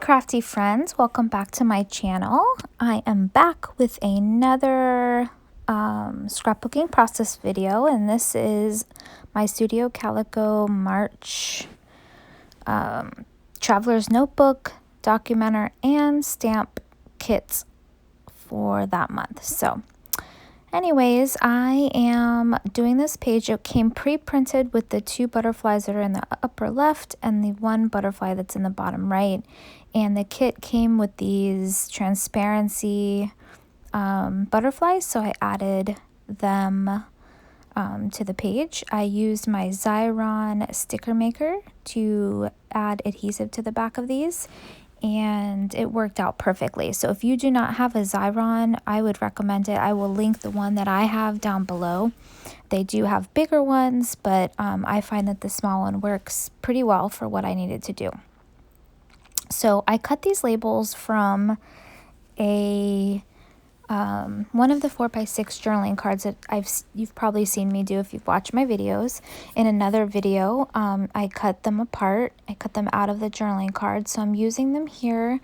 crafty friends, welcome back to my channel. I am back with another scrapbooking process video, and this is my Studio Calico March Traveler's Notebook, Documenter, and Stamp kits for that month. So anyways, I am doing this page. It came pre-printed with the 2 butterflies that are in the upper left and the 1 butterfly that's in the bottom right. And the kit came with these transparency butterflies, so I added them to the page. I used my Xyron sticker maker to add adhesive to the back of these, and it worked out perfectly. So if you do not have a Xyron, I would recommend it. I will link the one that I have down below. They do have bigger ones, but I find that the small one works pretty well for what I needed to do. So I cut these labels from a one of the 4x6 journaling cards that you've probably seen me do if you've watched my videos. In another video, I cut them apart. I cut them out of the journaling card, so I'm using them here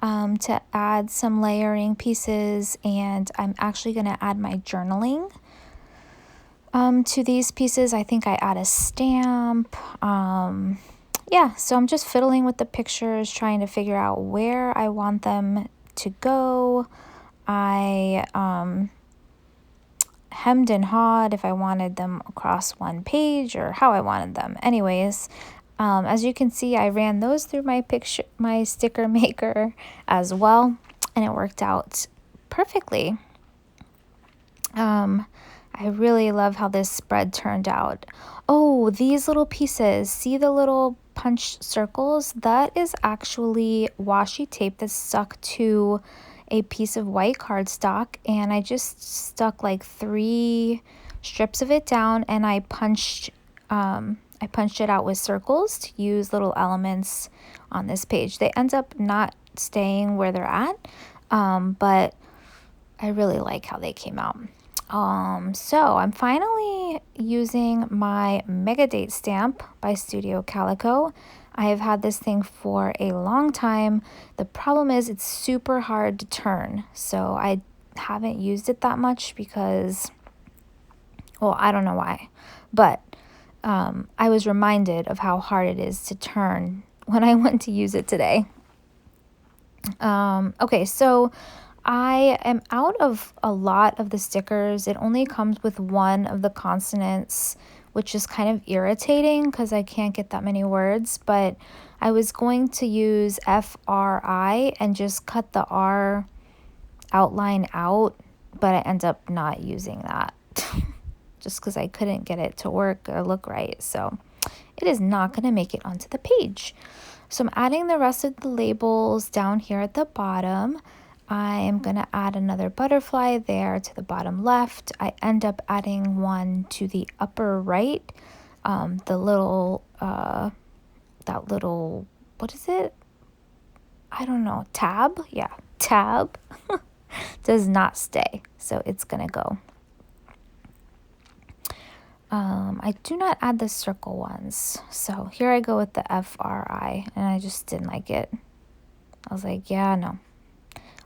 to add some layering pieces, and I'm actually going to add my journaling to these pieces. I think I add a stamp. Yeah, so I'm just fiddling with the pictures, trying to figure out where I want them to go. I hemmed and hawed if I wanted them across one page or how I wanted them. Anyways, as you can see, I ran those through my sticker maker as well, and it worked out perfectly. I really love how this spread turned out. Oh, these little pieces, see the little punch circles? That is actually washi tape that's stuck to a piece of white cardstock, and I just stuck like 3 strips of it down, and I punched it out with circles to use little elements on this page. They end up not staying where they're at, but I really like how they came out. So I'm finally using my Mega Date stamp by Studio Calico. I have had this thing for a long time. The problem is it's super hard to turn, so I haven't used it that much because, well, I don't know why, but I was reminded of how hard it is to turn when I went to use it today. Okay, so I am out of a lot of the stickers. It only comes with 1 of the consonants, which is kind of irritating because I can't get that many words, but I was going to use FRI and just cut the R outline out, but I end up not using that just because I couldn't get it to work or look right. So it is not going to make it onto the page. So I'm adding the rest of the labels down here at the bottom. I am going to add another butterfly there to the bottom left. I end up adding 1 to the upper right. The little, that little, what is it? I don't know, tab? Yeah, tab does not stay, so it's going to go. I do not add the circle ones. So here I go with the FRI, and I just didn't like it. I was like, yeah, no.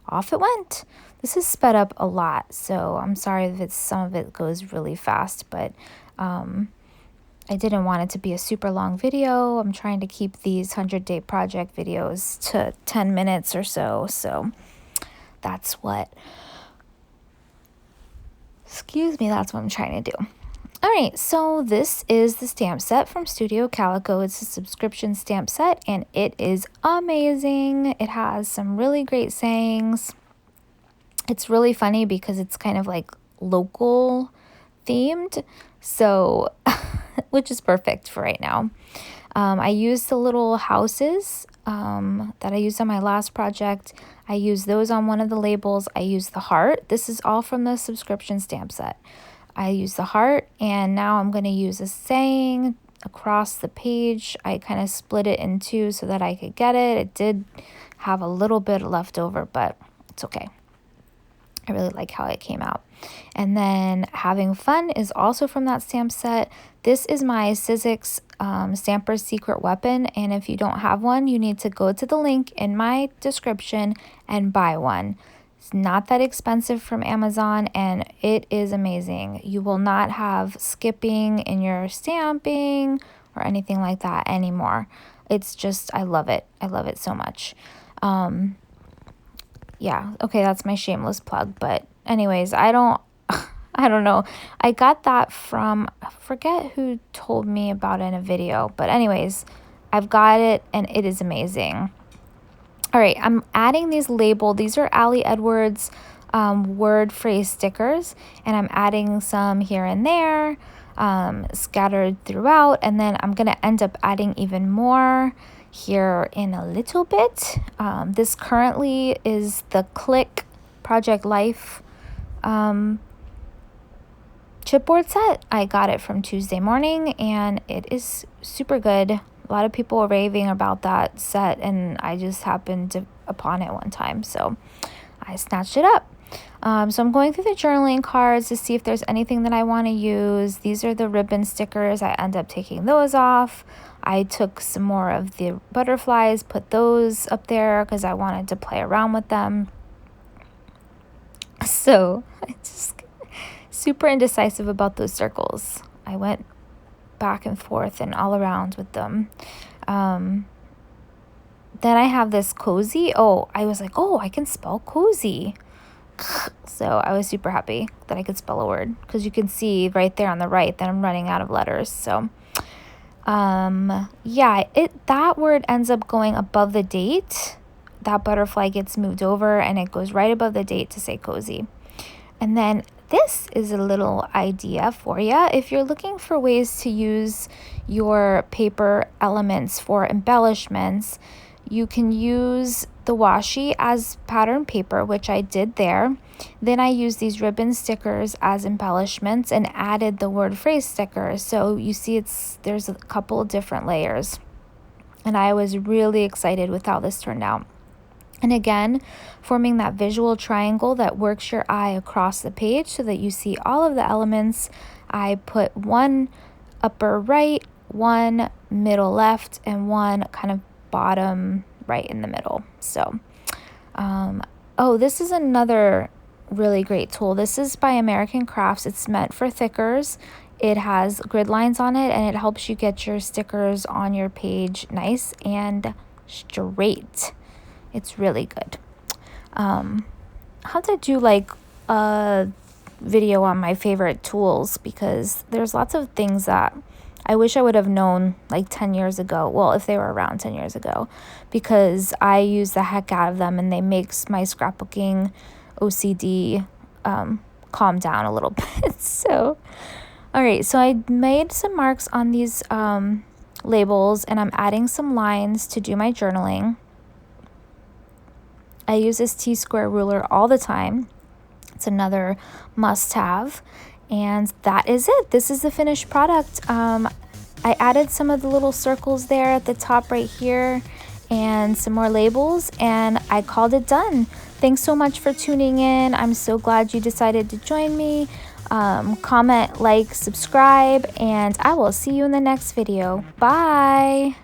Off it went. This is sped up a lot, so I'm sorry if some of it goes really fast, but I didn't want it to be a super long video. I'm trying to keep these 100-day project videos to 10 minutes or so, so that's what I'm trying to do. All right, so this is the stamp set from Studio Calico. It's a subscription stamp set, and it is amazing. It has some really great sayings. It's really funny because it's kind of like local themed, so which is perfect for right now. I used the little houses that I used on my last project. I used those on one of the labels. I used the heart. This is all from the subscription stamp set. I used the heart, and now I'm going to use a saying across the page. I kind of split it in 2 so that I could get it. It did have a little bit left over, but it's okay. I really like how it came out. And then Having Fun is also from that stamp set. This is my Sizzix Stamper's Secret Weapon, and if you don't have one, you need to go to the link in my description and buy one. It's not that expensive from Amazon, and it is amazing. You will not have skipping in your stamping or anything like that anymore. It's just, I love it. I love it so much. Yeah, okay, that's my shameless plug. But anyways, I don't know. I got that from, I forget who told me about it in a video. But anyways, I've got it and it is amazing. All right, I'm adding these these are Ali Edwards word phrase stickers. And I'm adding some here and there, scattered throughout. And then I'm going to end up adding even more here in a little bit. This currently is the Click Project Life chipboard set. I got it from Tuesday morning and it is super good. A lot of people were raving about that set and I just happened upon it one time, so I snatched it up. So I'm going through the journaling cards to see if there's anything that I want to use. These are the ribbon stickers. I end up taking those off. I took some more of the butterflies, put those up there because I wanted to play around with them. So I just super indecisive about those circles. I went back and forth and all around with them. Then I have this cozy. Oh, I was like, oh, I can spell cozy. So I was super happy that I could spell a word because you can see right there on the right that I'm running out of letters. So yeah, that word ends up going above the date. That butterfly gets moved over and it goes right above the date to say cozy. And then this is a little idea for you. If you're looking for ways to use your paper elements for embellishments, you can use the washi as pattern paper, which I did there. Then I used these ribbon stickers as embellishments and added the word phrase stickers. So you see there's a couple of different layers. And I was really excited with how this turned out. And again, forming that visual triangle that works your eye across the page so that you see all of the elements. I put one upper right, one middle left, and one kind of bottom right in the middle. So, oh, this is another really great tool. This is by American Crafts. It's meant for thickers. It has grid lines on it, and it helps you get your stickers on your page nice and straight. It's really good. I'll have to do like a video on my favorite tools because there's lots of things that I wish I would have known like 10 years ago. Well, if they were around 10 years ago, because I use the heck out of them and they makes my scrapbooking OCD calm down a little bit. So, all right, so I made some marks on these labels and I'm adding some lines to do my journaling. I use this T-square ruler all the time. It's another must-have. And that is it. This is the finished product. I added some of the little circles there at the top right here and some more labels, and I called it done. Thanks so much for tuning in. I'm so glad you decided to join me. Comment, like, subscribe, and I will see you in the next video. Bye.